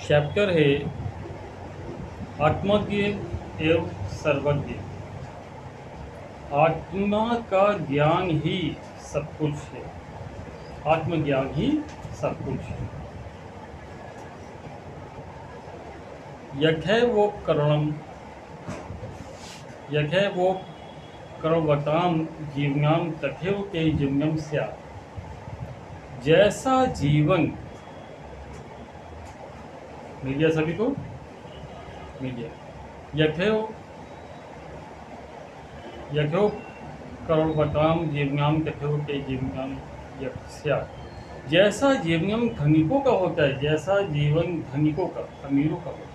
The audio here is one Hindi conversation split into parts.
चैप्टर है आत्मज्ञ एवं सर्वज्ञ। आत्मा का ज्ञान ही सब कुछ है। आत्मज्ञान ही सब कुछ है। यथैवो करणम यथैवो कर्मवताम जीवनाम तथैव ते जीवनम स्यात्। जैसा जीवन मिल गया सभी को, मिल गया। यथैव कर्मवताम जीवनाम तथैव ते जीवनम स्यात्। जैसा जीवन धनिकों का होता है, जैसा जीवन धनिकों का, अमीरों का होता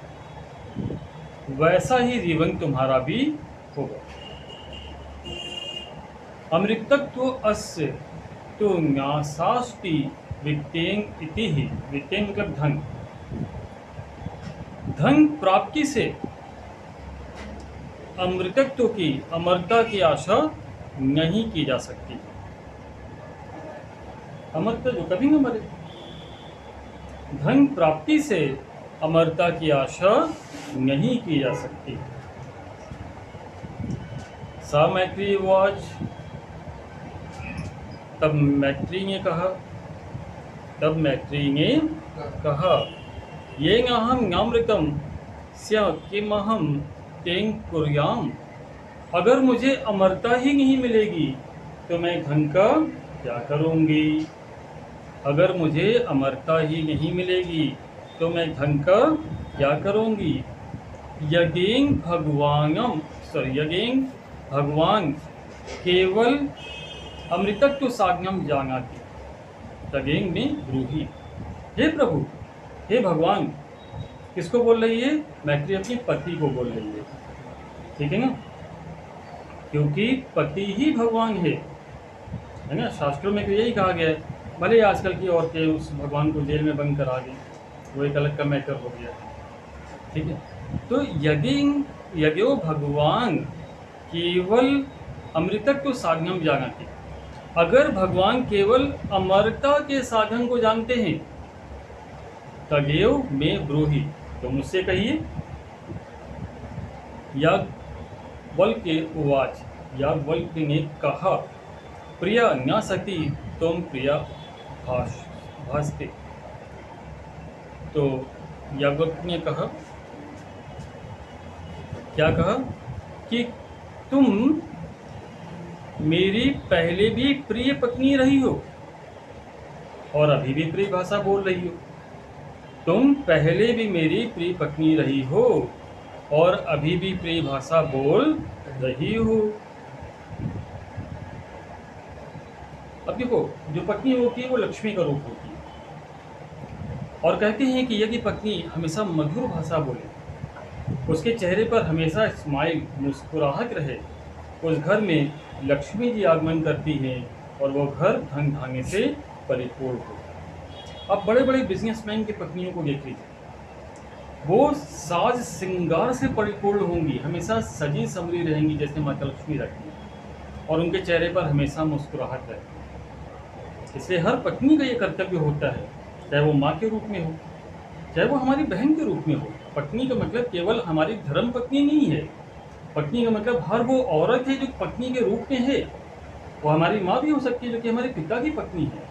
है, वैसा ही जीवन तुम्हारा भी होगा। अमृतत्व अस्य तो न्यासास्ति वित्तेन इति ही। वित्तेन मतलब धन। धन प्राप्ति से अमृतत्व की, अमरता की आशा नहीं की जा सकती। अमरता जो कभी न मरे। धन प्राप्ति से अमरता की आशा नहीं की जा सकती। सा मैत्री वाच। तब मैत्री ने कहा, ये अहम नामृतम स्या किमहम तेन कुर्याम। अगर मुझे अमरता ही नहीं मिलेगी तो मैं धन का क्या करूँगी। अगर मुझे अमरता ही नहीं मिलेगी तो मैं धन का क्या करूँगी। यज्ञेन भगवान केवल अमृतत्व साज्ञम जानाति। तगेंग में ब्रूहि। हे प्रभु, हे भगवान। किसको बोल रही है? मैत्री अपने पति को बोल रही है, ठीक है ना, क्योंकि पति ही भगवान है ना। शास्त्रों में तो यही कहा गया है। भले आजकल की औरतें उस भगवान को जेल में बंद करा दी, वो एक अलग का मैटर हो गया, ठीक है। तो यज्ञो भगवान केवल अमृतत्व साधनम जानते। अगर भगवान केवल अमरता के साधन को जानते हैं, तदेव में ब्रूहि, तो मुझसे कहिए। याज्ञवल्क्य उवाच। याज्ञवल्क्य ने कहा, प्रिया न सती तुम प्रिया भासते। तो याज्ञवल्क्य ने कहा, क्या कहा कि तुम मेरी पहले भी प्रिय पत्नी रही हो और अभी भी प्रिय भाषा बोल रही हो। तुम पहले भी मेरी प्रिय पत्नी रही हो और अभी भी प्रिय भाषा बोल रही हो। अब देखो, जो पत्नी होती है वो लक्ष्मी का रूप होती है, और कहते हैं कि यदि पत्नी हमेशा मधुर भाषा बोले, उसके चेहरे पर हमेशा स्माइल, मुस्कुराहट रहे, उस घर में लक्ष्मी जी आगमन करती हैं और वो घर धन धान्य से परिपूर्ण हो। अब बड़े बड़े बिजनेसमैन की पत्नियों को देख लीजिए, वो साज श्रृंगार से परिपूर्ण होंगी, हमेशा सजी संवरी रहेंगी जैसे माता लक्ष्मी रहती है, और उनके चेहरे पर हमेशा मुस्कुराहट रहती है। इसलिए हर पत्नी का ये कर्तव्य होता है, चाहे वो माँ के रूप में हो, चाहे वो हमारी बहन के रूप में हो। पत्नी का मतलब केवल हमारी धर्म पत्नी नहीं है। पत्नी का मतलब हर वो औरत है जो पत्नी के रूप में है। वो हमारी माँ भी हो सकती है जो कि हमारे पिता की पत्नी है।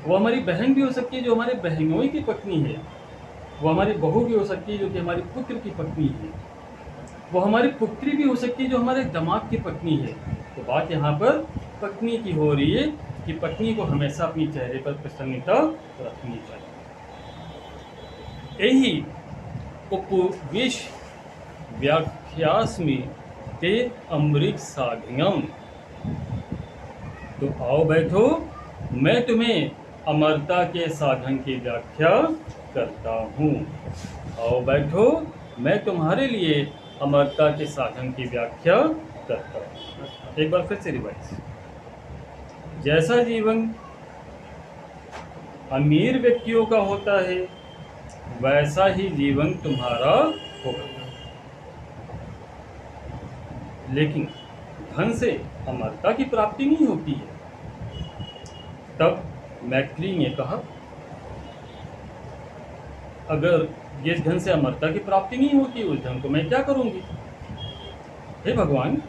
वो हमारी बहन भी हो सकती है जो हमारे बहनोई की पत्नी है। वो हमारी बहू भी हो सकती है जो कि हमारी पुत्र की पत्नी है। वो हमारी पुत्री भी हो सकती है जो हमारे दामाद की पत्नी है। तो बात यहाँ पर पत्नी की हो रही है कि पत्नी को हमेशा अपने चेहरे पर प्रसन्नता रखनी चाहिए। यही उपवेश व्याख्यास्मि ते अमृत साधनम। तो आओ बैठो, मैं तुम्हें अमरता के साधन की व्याख्या करता हूँ। आओ बैठो, मैं तुम्हारे लिए अमरता के साधन की व्याख्या करता हूँ। एक बार फिर से रिवाइज। जैसा जीवन अमीर व्यक्तियों का होता है, वैसा ही जीवन तुम्हारा होगा, लेकिन धन से अमरता की प्राप्ति नहीं होती है। तब मैत्री ने कहा, अगर जिस धन से अमरता की प्राप्ति नहीं होती उस धन को मैं क्या करूंगी? हे भगवान,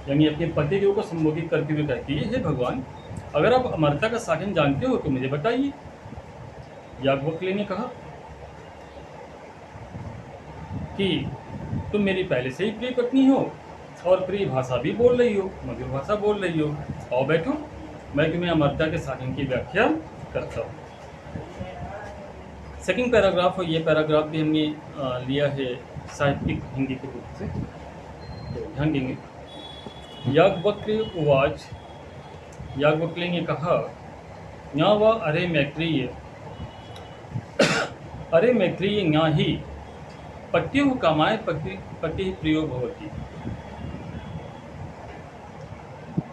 यानी अपने पति देव को संबोधित करते हुए कहती है, हे भगवान, अगर आप अमरता का साधन जानते हो तो मुझे बताइए। याज्ञवल्क्य ने कहा कि तुम मेरी पहले से ही प्रिय पत्नी हो और प्रिय भाषा भी बोल रही हो, मधुर भाषा बोल रही हो। आओ बैठो, मैं तुम्हें अमरता के साधन की व्याख्या करता हूँ। सेकंड पैराग्राफ, और ये पैराग्राफ भी हमने लिया है साहित्यिक हिंदी के रूप से, तो ध्यान देंगे। याज्ञवल्क्य उवाच, याज्ञवल्क्य ने कहा, न्या व अरे मैत्रेय, अरे मैत्रेय, न्या ही पत्युः कामाय पति प्रियो भवति।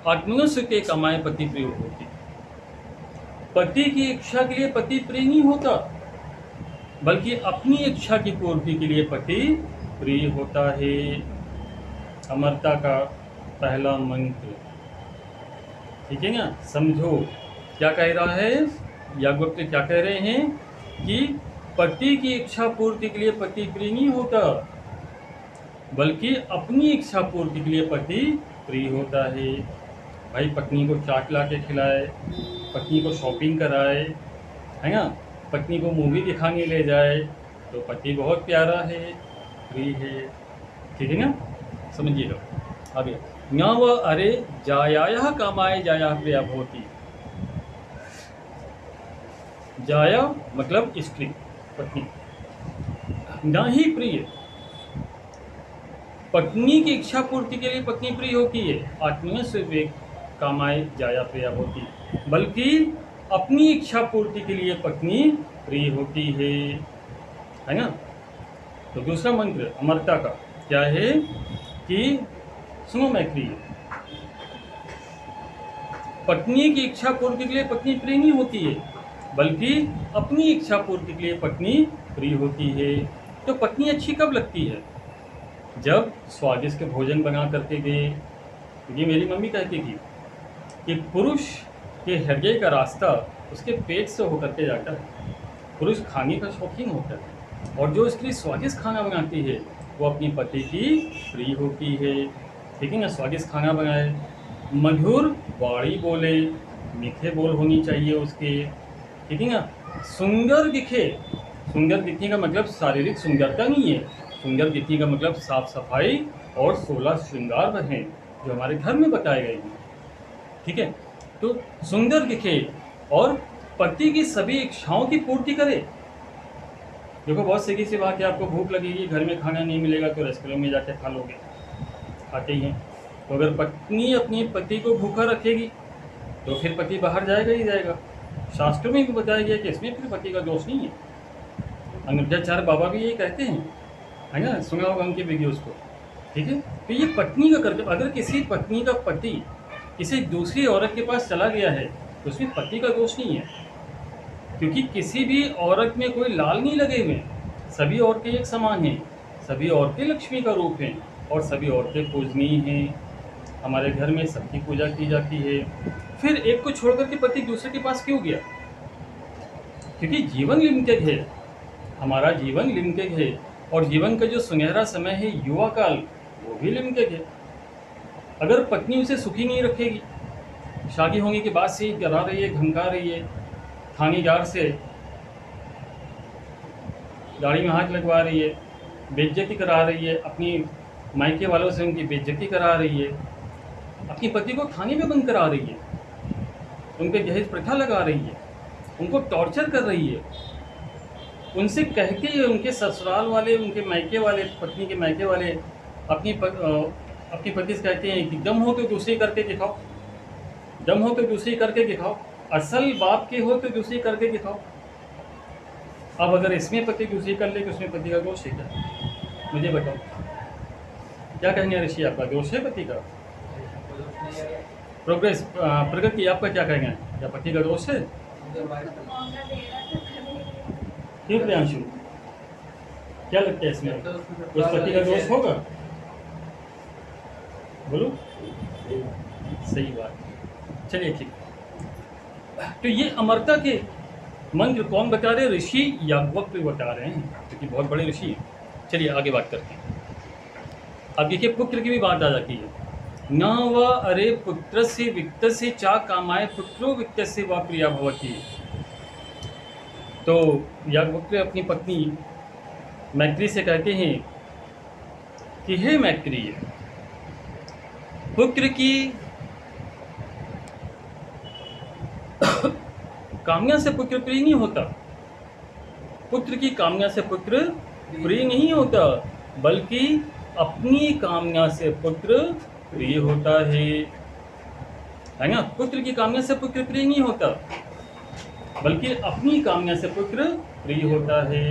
आत्मनुष्य के कामाय पति प्रिय होती। पति की इच्छा के लिए पति प्रिय नहीं होता, बल्कि अपनी इच्छा की पूर्ति के लिए पति प्रिय होता है। अमरता का पहला मंत्र, ठीक है ना? समझो क्या कह रहा है याज्ञवल्क्य, क्या कह रहे हैं कि पति की इच्छा पूर्ति के लिए पति प्रिय नहीं होता, बल्कि अपनी इच्छा पूर्ति के लिए पति प्रिय होता है। भाई पत्नी को चाट ला के खिलाए, पत्नी को शॉपिंग कराए, है ना, पत्नी को मूवी दिखाने ले जाए, तो पति बहुत प्यारा है, प्रिय है, ठीक है ना? समझिएगा आगे। न्या व अरे जायायाः कामाय जाया प्रिया भवति। जाया मतलब स्त्री, पत्नी, ना ही प्रिय, पत्नी की इच्छा पूर्ति के लिए पत्नी प्रिय होती है। आत्मीय से विवेक कामाय जाया प्रिया होती, बल्कि अपनी इच्छा पूर्ति के लिए पत्नी प्रिय होती है ना? तो दूसरा मंत्र अमरता का क्या है कि सुनो मैत्रेय, पत्नी की इच्छा पूर्ति के लिए पत्नी प्रिय नहीं होती है, बल्कि अपनी इच्छा पूर्ति के लिए पत्नी प्रिय होती है। तो पत्नी अच्छी कब लगती है? जब स्वादिष्ट भोजन बना करके दे। ये मेरी मम्मी कहती थी कि पुरुष के हृदय का रास्ता उसके पेट से होकर के जाता है। पुरुष खाने का शौकीन होता है, और जो स्त्री स्वादिष्ट खाना बनाती है वो अपनी पति की प्रिय होती है, ठीक है ना? स्वादिष्ट खाना बनाए, मधुर वाणी बोले, मीठे बोल होनी चाहिए उसके, ठीक है ना? सुंदर दिखे, सुंदर दिखने का मतलब शारीरिक सुंदरता नहीं है, सुंदर दिखने का मतलब साफ सफाई और 16 श्रृंगार रहें जो हमारे घर में बताए गए हैं, ठीक है? तो सुंदर दिखे और पति की सभी इच्छाओं की पूर्ति करे। देखो बहुत सीधी सी बात है, आपको भूख लगेगी, घर में खाना नहीं मिलेगा तो रेस्टोरेंट में जाके खा लोगे, खाते ही हैं। तो अगर पत्नी अपनी पति को भूखा रखेगी तो फिर पति बाहर जाएगा ही जाएगा। शास्त्रों में भी बताया गया कि इसमें फिर पति का दोष नहीं है। अनुद्याचार्य बाबा भी यही कहते हैं, है ना? सुना होगा उनके वीडियोज़ को, ठीक है? तो ये पत्नी का कर्तव्य। अगर किसी पत्नी का पति किसी दूसरी औरत के पास चला गया है तो उसमें पति का दोष नहीं है, क्योंकि किसी भी औरत में कोई लाल नहीं लगे हुए। सभी औरतें एक समान हैं, सभी औरतें लक्ष्मी का रूप हैं और सभी औरतें पूजनीय हैं। हमारे घर में सबकी पूजा की जाती है। फिर एक को छोड़ करके पति दूसरे के पास क्यों गया? क्योंकि जीवन लिमिटेड है, हमारा जीवन लिमिटेड है, और जीवन का जो सुनहरा समय है युवा काल, वो भी लिमिटेड है। अगर पत्नी उसे सुखी नहीं रखेगी, शादी होने के बाद से ही डरा रही है, धमका रही है, थानेदार से गाड़ी में हाथ लगवा रही है, बेइज्जती करा रही है, अपनी मायके वालों से उनकी बेइज्जती करा रही है, अपने पति को खाने में बंद करा रही है, उनके दहेज प्रथा लगा रही है, उनको टॉर्चर कर रही है, उनसे कहती है, उनके ससुराल वाले, उनके मायके वाले, पत्नी के मायके वाले अपनी पति से कहते हैं कि दम हो तो दूसरी करके दिखाओ, दम हो तो दूसरी करके दिखाओ, असल बाप के हो तो दूसरी करके दिखाओ। अब अगर इसमें पति दूसरी कर ले तो उसमें पति का दोष है क्या? मुझे बताओ, क्या कहने ऋषि, आपका दोष है पति का? प्रोग्रेस प्रगति, आपका क्या कहना है? क्या पति का दोष है? क्यों प्रियांशु, क्या लगता है इसमें उस पति का दोष होगा? बोलो, सही बात। चलिए ठीक। तो ये अमरता के मंत्र कौन बता रहे? ऋषि याज्ञवल्क्य बता रहे हैं, क्योंकि बहुत बड़े ऋषि हैं। चलिए आगे बात करते हैं। अब देखिए पुत्र की भी बात आ जाती है। न व अरे पुत्र से वित्त से चा कामाय पुत्रो वित्त से व प्रिया भवती। तो याज्ञवल्क्य अपनी पत्नी मैत्री से कहते हैं कि हे मैत्री, पुत्र की कामना से पुत्र प्रिय नहीं होता। पुत्र की कामना से पुत्र प्रिय नहीं होता, बल्कि अपनी कामना से पुत्र प्रिय होता है ना। पुत्र की कामना से पुत्र प्रिय नहीं होता, बल्कि अपनी कामना से पुत्र प्रिय होता है।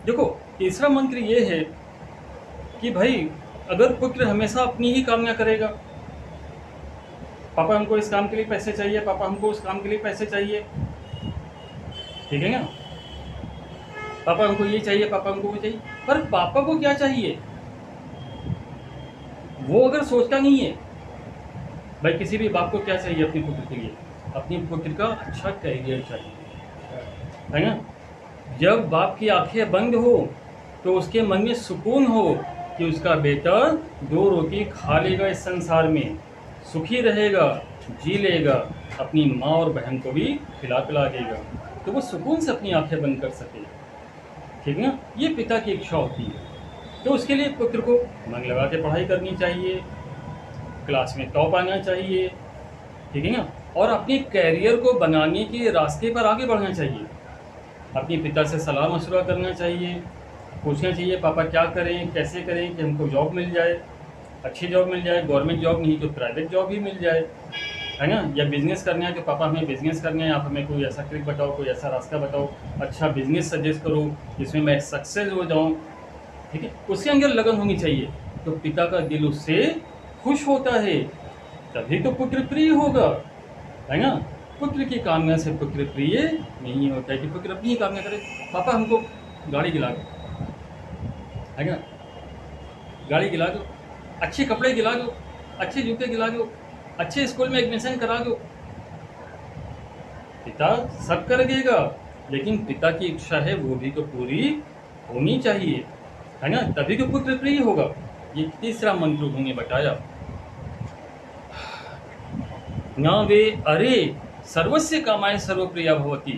देखो तीसरा मंत्र ये है कि भाई अगर पुत्र हमेशा अपनी ही कामना करेगा, पापा हमको इस काम के लिए पैसे चाहिए, पापा हमको उस काम के लिए पैसे चाहिए, ठीक है ना, पापा हमको ये चाहिए, पापा हमको वो चाहिए, पर पापा को क्या चाहिए वो अगर सोचता नहीं है। भाई किसी भी बाप को क्या चाहिए अपने पुत्र के लिए? अपने पुत्र का अच्छा कैरियर चाहिए, है ना। जब बाप की आंखें बंद हो तो उसके मन में सुकून हो कि उसका बेटा 2 रोटी खा लेगा, इस संसार में सुखी रहेगा, जी लेगा, अपनी माँ और बहन को भी खिला पिला देगा, तो वो सुकून से अपनी आंखें बंद कर सके, ठीक है ना। ये पिता की इच्छा होती है। तो उसके लिए पुत्र को मन लगा के पढ़ाई करनी चाहिए, क्लास में टॉप आना चाहिए, ठीक है ना, और अपने कैरियर को बनाने के रास्ते पर आगे बढ़ना चाहिए। अपने पिता से सलाह मशवरा करना चाहिए, पूछना चाहिए पापा क्या करें, कैसे करें कि हमको जॉब मिल जाए, अच्छी जॉब मिल जाए, गवर्नमेंट जॉब नहीं तो प्राइवेट जॉब ही मिल जाए, है ना। या बिज़नेस करना है तो पापा हमें बिज़नेस करना है, आप हमें कोई ऐसा ट्रिक बताओ, कोई ऐसा रास्ता बताओ, अच्छा बिज़नेस सजेस्ट करो जिसमें मैं सक्सेस हो जाऊँ, ठीक है। उसके अंदर लगन होनी चाहिए, तो पिता का दिल उससे खुश होता है, तभी तो पुत्र प्रिय होगा, है ना। पुत्र की कामना से पुत्र प्रिय नहीं होता है कि पुत्र अपनी ही कामना करे, पापा हमको गाड़ी दिला दो, है ना, गाड़ी दिला दो, अच्छे कपड़े दिला दो, अच्छे जूते दिला दो, अच्छे स्कूल में एडमिशन करा दो। पिता सब कर देगा, लेकिन पिता की इच्छा है वो भी तो पूरी होनी चाहिए, है ना, तभी तो पुत्र प्रिय होगा। ये तीसरा मंत्र उन्होंने बताया। न वे अरे सर्वस्य कामाय सर्वप्रिया भवती।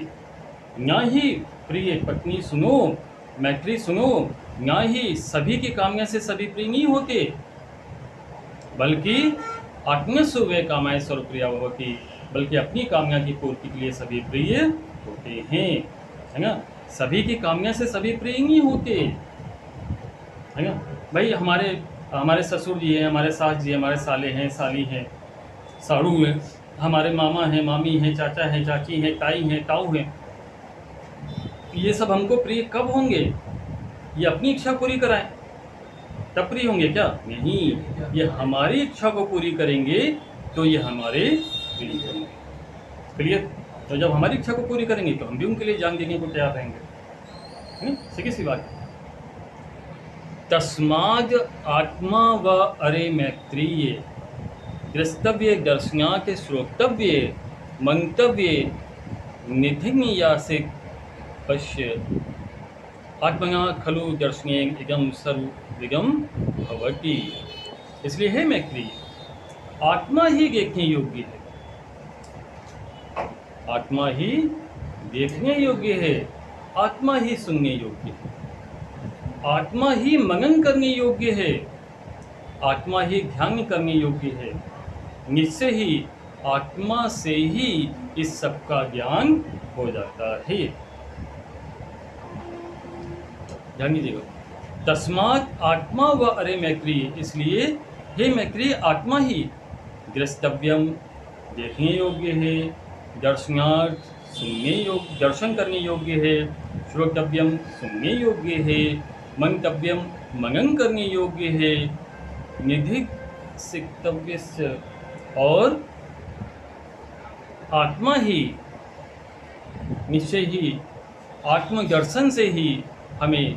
न ही प्रिय पत्नी सुनो, मैत्री सुनो, न ही सभी की कामना से सभी प्रिय नहीं होते, बल्कि आत्मस्व वे कामाय सर्वप्रिया भवती, बल्कि अपनी कामना की पूर्ति के लिए सभी प्रिय होते हैं, है ना। सभी की कामना से सभी प्रिय नहीं होते, है ना। भाई हमारे ससुर जी हैं, हमारे सास जी, हमारे साले हैं, साली हैं, साड़ू हैं, हमारे मामा हैं, मामी हैं, चाचा हैं, चाची हैं, ताई हैं, ताऊ हैं, ये सब हमको प्रिय कब होंगे? ये अपनी इच्छा पूरी कराएं तब प्रिय होंगे क्या? नहीं, ये हमारी इच्छा को पूरी करेंगे तो ये हमारे प्रिय होंगे। क्लियर? तो जब हमारी इच्छा को पूरी करेंगे तो हम भी उनके लिए जान देने को तैयार रहेंगे। सीधी सी बात। तस्माद आत्मा व अरे मैत्रीय द्रष्टव्य दर्शनात् श्रोतव्य मंतव्य निधिन्यासे पश्य आत्मना खलु दर्शने इदं सर्वविदं भवति। इसलिए है मैत्री, आत्मा ही देखने योग्य है, आत्मा ही देखने योग्य है, आत्मा ही सुनने योग्य है, आत्मा ही मनन करने योग्य है, आत्मा ही ध्यान करने योग्य है। निश्चय ही आत्मा से ही इस सब का ज्ञान हो जाता है। ध्यान दीजिएगा, तस्मात् आत्मा व अरे मैत्री, इसलिए हे मैत्री आत्मा ही द्रष्टव्यम देखने योग्य है, दर्शनार्थ सुनने योग्य, दर्शन करने योग्य है, श्रोतव्यम सुनने योग्य है, मंतव्यम मनन करने योग्य है, निधिसितव्य, और आत्मा ही निश्चय ही आत्मदर्शन से ही हमें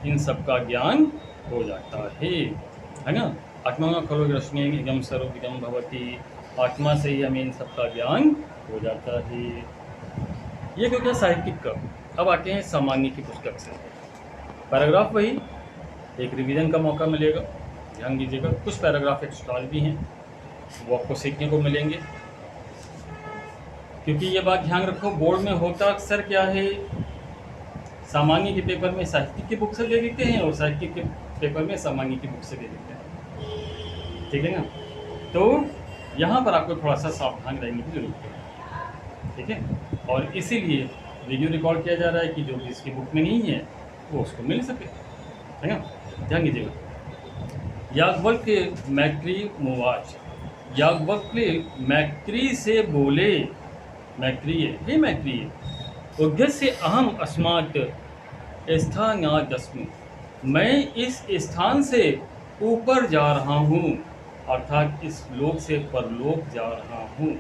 इन सब का ज्ञान हो जाता है ना। आत्मा का खलु दर्शने इदं सर्वविदं भवति, आत्मा से ही हमें इन सब का ज्ञान हो जाता है। ये तो क्या साहित्यिक का। अब आते हैं सामान्य की पुस्तक से। पैराग्राफ वही, एक रिवीजन का मौका मिलेगा, ध्यान दीजिएगा। कुछ पैराग्राफ एक्स्ट्रा भी हैं, वो आपको सीखने को मिलेंगे। क्योंकि ये बात ध्यान रखो, बोर्ड में होता अक्सर क्या है, सामान्य के पेपर में साहित्यिक की बुक से दे देते हैं और साहित्यिक के पेपर में सामान्य की बुक से दे देते हैं, ठीक है ना। तो यहाँ पर आपको थोड़ा सा सावधान रहने की जरूरत है, ठीक है। और इसीलिए वीडियो रिकॉर्ड किया जा रहा है कि जो भी इसकी बुक में नहीं है वो उसको मिल सके, है ना। ध्यान दीजिएगा। याज्ञवल्क्य मैत्री मुवाच, याज्ञवल्क्य मैत्री से बोले, मैत्रीय हे मैत्रीय, उद्देश्य अहम अस्मात् स्थानादस्मि, मैं इस स्थान से ऊपर जा रहा हूँ, अर्थात इस लोक से परलोक जा रहा हूँ।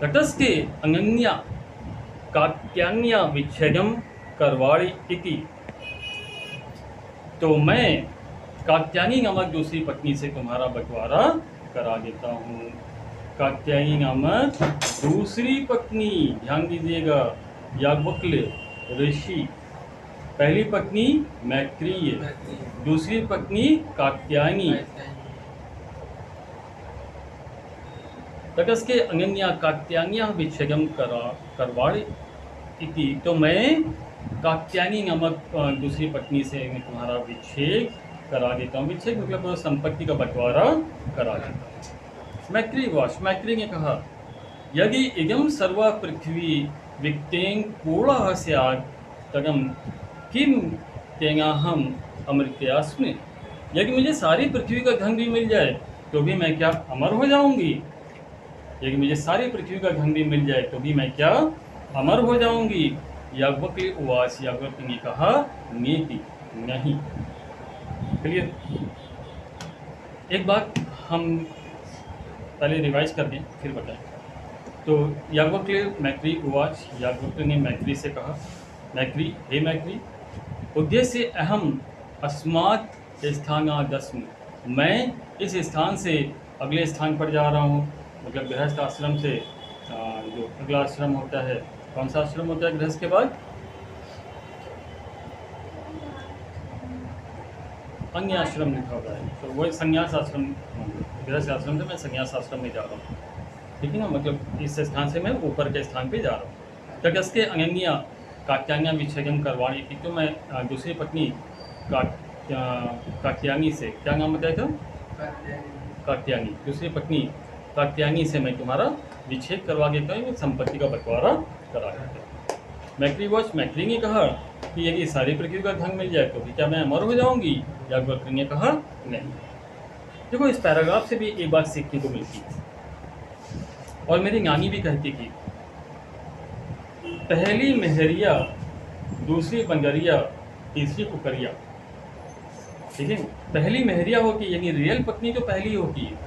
तटस्थे अनन्या कात्यायन्या विच्छेदम करवाणी इति, तो मैं कात्यायनी नामक दूसरी पत्नी से तुम्हारा बंटवारा करा देता हूँ। कात्यायनी नामक दूसरी पत्नी, ध्यान दीजिएगा, याज्ञवल्क्य ऋषि, पहली पत्नी मैत्रीय, दूसरी पत्नी कात्यायनी। तटस्थे अनन्या कात्यायन्या विच्छेदम करवाणी इति, तो मैं कात्यायनी नामक दूसरी पत्नी से मैं तुम्हारा विच्छेद करा देता हूँ। विच्छेद मतलब संपत्ति का बंटवारा करा देता हूँ। मैत्री वाच, मैत्री ने कहा, यदि इदं सर्वा पृथ्वी विक्तेन पूर्णः स्यात् तदं किं तेनाहम अमृतस्मि, यदि मुझे सारी पृथ्वी का धन भी मिल जाए तो भी मैं क्या अमर हो जाऊंगी। यदि मुझे सारी पृथ्वी का धन भी मिल जाए तो भी मैं क्या अमर हो जाऊंगी। याज्ञवल्क्य उवाच, याज्ञवल्क्य ने कहा, नेति, नहीं। क्लियर। एक बात हम पहले रिवाइज कर दें फिर बताएं। तो याज्ञवल्क्य मैत्री उवाच, याज्ञवल्क्य ने मैत्री से कहा, मैत्री हे मैत्री, उद्देश्य अहम अस्मात् स्थानादस्मि, मैं इस स्थान से अगले स्थान पर जा रहा हूँ। मतलब गृहस्थ आश्रम से जो अगला आश्रम होता है, कौन सा आश्रम होता है गृहस्थ के बाद, अन्य आश्रम लिखा हुआ है, तो वही संन्यास आश्रम, गृहस्थ आश्रम से मैं संन्यास आश्रम में जा रहा हूँ, ठीक है ना। मतलब इस स्थान से मैं ऊपर के स्थान पे जा रहा हूँ। तटस्थे अनन्या कात्यायन्या विच्छेदम करवाणी इति, तो मैं दूसरी पत्नी कात्यायनी से, क्या नाम बताया था, कात्यायनी, दूसरी पत्नी कात्यायनी से मैं तुम्हारा विच्छेद करवा देता हूँ, संपत्ति का बंटवारा करा देता हूँ। मैत्री वॉच, मैत्री ने कहा कि यदि सारी पृथ्वी का धन मिल जाए तो भी क्या मैं अमर हो जाऊंगी। याज्ञवल्क्य ने कहा, नहीं। देखो, इस पैराग्राफ से भी एक बात सीखने को मिलती है, और मेरी नानी भी कहती थी, पहली मेहरिया, दूसरी बंगरिया, तीसरी कुकरिया, ठीक है। पहली मेहरिया होती है यानी रियल पत्नी तो पहली होती है,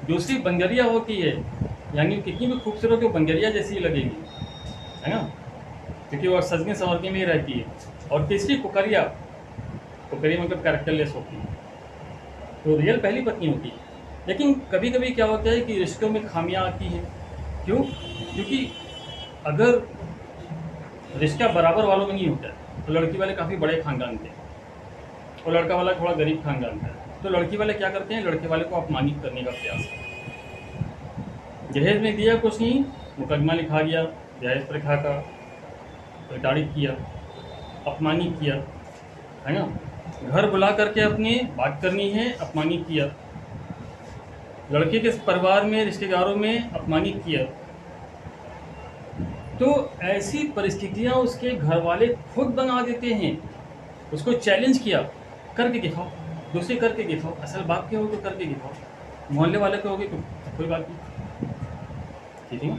दूसरी बंगरिया होती है यानी कितनी भी खूबसूरत हो बंगरिया जैसी लगेगी, है ना, क्योंकि वो सजने संवरने में ही रहती है। और तीसरी कुकरिया, कुकरिया मतलब कैरेक्टरलेस होती है, तो रियल पहली पत्नी होती है। लेकिन कभी कभी क्या होता है कि रिश्तों में खामियां आती हैं। क्यों? क्योंकि अगर रिश्ता बराबर वालों में नहीं होता है, तो लड़की वाले काफ़ी बड़े खानदान के और लड़का वाला थोड़ा गरीब खानदान का है, तो लड़की वाले क्या करते हैं, लड़के वाले को अपमानित करने का प्रयास करते। दहेज में दिया कुछ नहीं, मुकदमा लिखा दिया, दहेज प्रथा का प्रताड़ित किया, अपमानित किया, है ना। घर बुला करके अपनी बात करनी है, अपमानित किया, लड़के के परिवार में, रिश्तेदारों में अपमानित किया। तो ऐसी परिस्थितियां उसके घर वाले खुद बना देते हैं। उसको चैलेंज किया, करके दिखाओ, दूसरे करके दिखाओ, असल बाप के हो तो करके दिखाओ, मोहल्ले वाले के होगे तो कोई बात नहीं, ठीक है।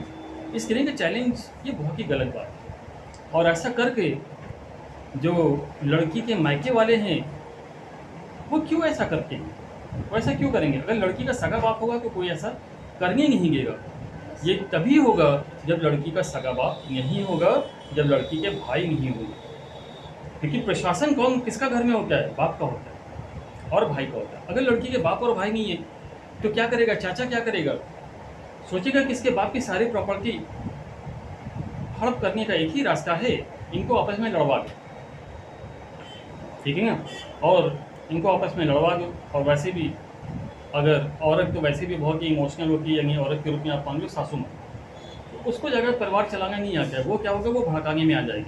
इस तरह का चैलेंज ये बहुत ही गलत बात है। और ऐसा करके जो लड़की के मायके वाले हैं वो क्यों ऐसा करते हैं, वो ऐसा क्यों करेंगे? अगर लड़की का सगा बाप होगा तो कोई ऐसा करने नहीं देगा। ये तभी होगा जब लड़की का सगा बाप नहीं होगा, जब लड़की के भाई नहीं होंगे। क्योंकि प्रशासन कौन किसका घर में होता है? बाप का होता है और भाई का होता है। अगर लड़की के बाप और भाई नहीं है तो क्या करेगा चाचा? क्या करेगा? सोचेगा कि इसके बाप की सारी प्रॉपर्टी हड़प करने का एक ही रास्ता है, इनको आपस में लड़वा दो, ठीक है ना। और इनको आपस में लड़वा दो। और वैसे भी अगर औरत तो वैसे भी बहुत ही इमोशनल होती है, यानी औरत के रूप में आप मान लो सासू माँ, तो उसको अगर परिवार चलाना नहीं आता है, वो क्या होगा, वो भड़काने में आ जाएगी।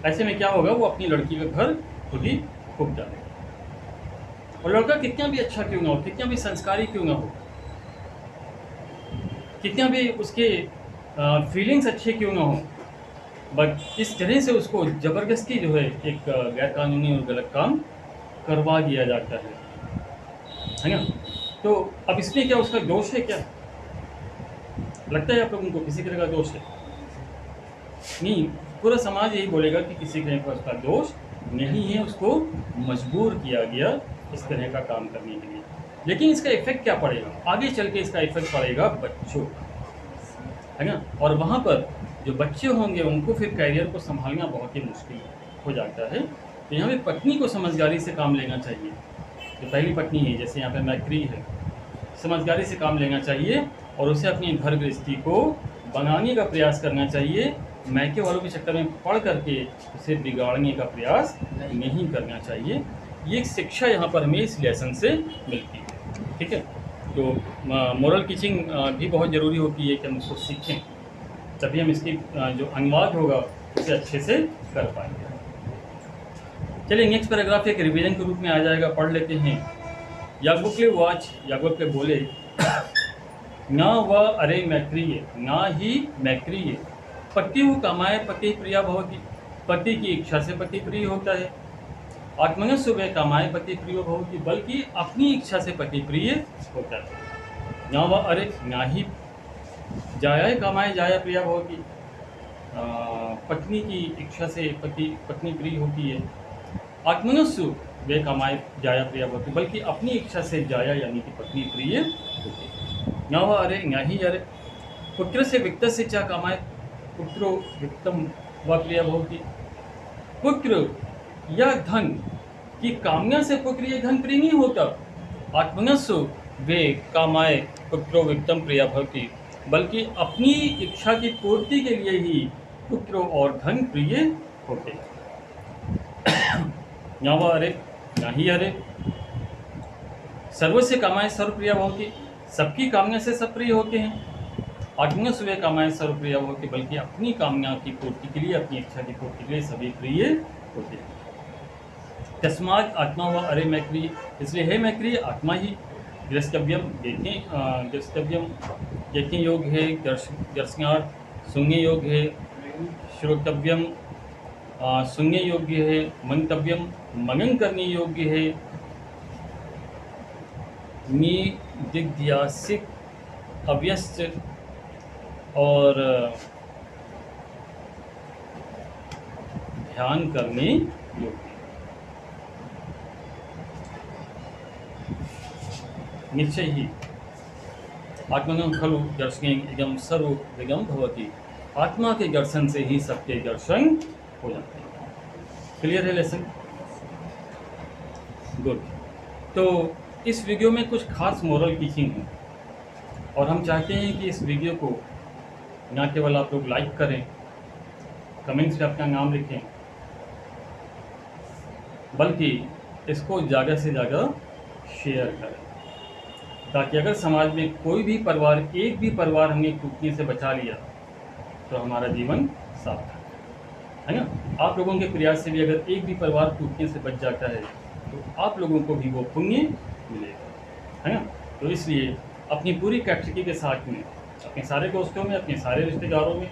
ऐसे में क्या होगा, वो अपनी लड़की का घर खुद ही फूक डालेगा। और लड़का कितना भी अच्छा क्यों ना हो, कितना भी संस्कारी क्यों ना हो, कितना भी उसके फीलिंग्स अच्छे क्यों ना हो, बट इस तरह से उसको ज़बरदस्ती जो है एक गैरकानूनी और गलत काम करवा दिया जाता है ना। तो अब इसमें क्या उसका दोष है क्या? लगता है आप लोगों को किसी तरह का दोष है? नहीं, पूरा समाज यही बोलेगा कि किसी तरह का उसका दोष नहीं है, उसको मजबूर किया गया इस तरह का काम करने के लिए। लेकिन इसका इफेक्ट क्या पड़ेगा आगे चल के? इसका इफेक्ट पड़ेगा बच्चों, है ना। और वहाँ पर जो बच्चे होंगे उनको फिर कैरियर को संभालना बहुत ही मुश्किल हो जाता है। तो यहाँ पे पत्नी को समझदारी से काम लेना चाहिए। जो पहली पत्नी है, जैसे यहाँ पे मैक्री है, समझदारी से काम लेना चाहिए और उसे अपनी घर गृहस्थी को बनाने का प्रयास करना चाहिए। मैके वालों के चक्कर में पढ़ करके उसे बिगाड़ने का प्रयास नहीं करना चाहिए। ये एक शिक्षा यहाँ पर हमें इस लेसन से मिलती है, ठीक है। तो मोरल टीचिंग भी बहुत ज़रूरी होती है कि हम उसको सीखें, तभी हम इसकी जो अनुवाद होगा उसे अच्छे से कर पाएंगे। चलिए नेक्स्ट पैराग्राफ एक रिवीजन के रूप में आ जाएगा, पढ़ लेते हैं। यागोब बोले ना वह अरे मैक्रिय, ना ही मैक्रिय, पति वो कमाए पति प्रिया भवति, पति की इच्छा से पति प्रिय होता है। आत्मन सुबह कमाए पति प्रिय भवति, बल्कि अपनी इच्छा से पति प्रिय होता है। ना वह अरे, ना ही जाया कमाए जाया प्रिया भवति, पत्नी की इच्छा से पत्नी प्रिय होती है। आत्मनस्सु वे कमाए जाया प्रिया भवति, बल्कि अपनी इच्छा से जाया यानी कि पत्नी प्रिय होती है। न वह अरे, न ही अरे, पुत्र से वित्त से क्या कमाए, पुत्रो वित्तम व प्रिय भवति, पुत्र या धन की कामना से पुत्र ये धन प्रिय नहीं होता। आत्मनस्सु वे कमाए पुत्रो वित्तम प्रिय भवति, बल्कि अपनी इच्छा की पूर्ति के लिए ही पुत्र और धन प्रिय होते। न वह अरे, न ही अरे, सर्व से कामाए सर्वप्रिय भवति, सबकी कामना से सब प्रिय होते हैं। आत्मन सुबह कामाए सर्वप्रिय भवति, बल्कि अपनी कामना की पूर्ति के लिए, अपनी इच्छा की पूर्ति के लिए सभी प्रिय होते हैं। तस्मात् आत्मा व अरे मैक्री, इसलिए है मैक्री आत्मा ही। द्रष्टव्यम देखें, द्रष्टव्यम देखने योग्य है, दर्शनार्थ सुनने योग्य है, श्रोतव्यम सुनने योग्य है, मंतव्यम मनन करने योग्य है, निदिध्यासिक अव्यस्त और ध्यान करने योग्य। निश्चय ही आत्मनं खलु दर्शने इदं सर्व विगम भवति, आत्मा के दर्शन से ही सबके दर्शन हो जाते हैं। क्लियर है लेसन? गुड। तो इस वीडियो में कुछ खास मोरल टीचिंग है और हम चाहते हैं कि इस वीडियो को न केवल आप लोग लाइक करें, कमेंट्स में अपना नाम लिखें, बल्कि इसको ज़्यादा से ज़्यादा शेयर करें, ताकि अगर समाज में कोई भी परिवार, एक भी परिवार हमने टूटने से बचा लिया तो हमारा जीवन सार्थक है ना। आप लोगों के प्रयास से भी अगर एक भी परिवार टूटने से बच जाता है तो आप लोगों को भी वो पुण्य मिलेगा, है ना। तो इसलिए अपनी पूरी कैपेसिटी के साथ में, अपने सारे दोस्तों में, अपने सारे रिश्तेदारों में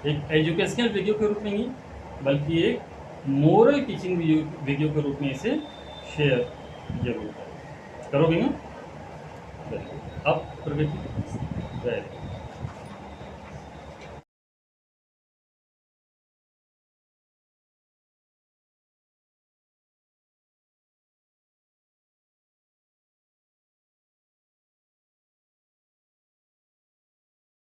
एक एजुकेशनल वीडियो के रूप में नहीं, बल्कि एक मोरल टीचिंग वीडियो के रूप में इसे शेयर जरूर करोगे ना। अब प्रगति